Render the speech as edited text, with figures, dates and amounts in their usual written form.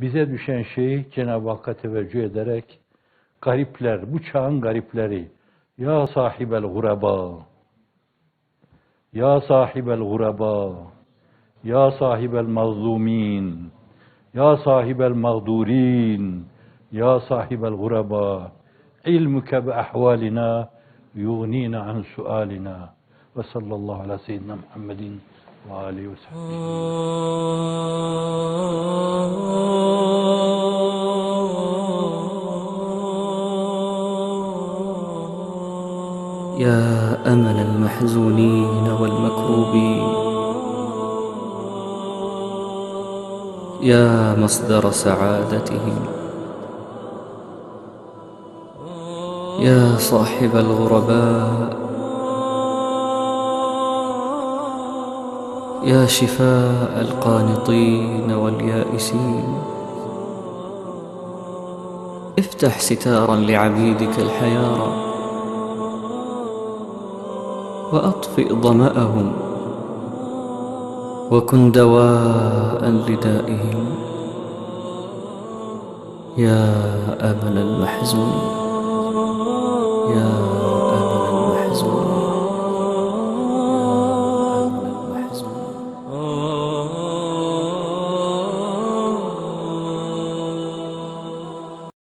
Bize düşen şey Cenab-ı Hakk'a teveccüh ederek garipler, bu çağın garipleri, ya sahibel gureba, ya sahibel gureba, ya sahibel mazlumin, ya sahibel mağdurin, ya sahibel gureba, ilmuke bi ahvalina yughnina an sualina ve sallallahu ala seyyidina Muhammedin ve alihi ve يا أمل المحزونين والمكروبين، يا مصدر سعادتهم، يا صاحب الغرباء، يا شفاء القانطين واليائسين، افتح ستارا لعبيدك الحيارى وأطفئ ظمأهم وكن دواء لدائهم. يا أمل المحزون، يا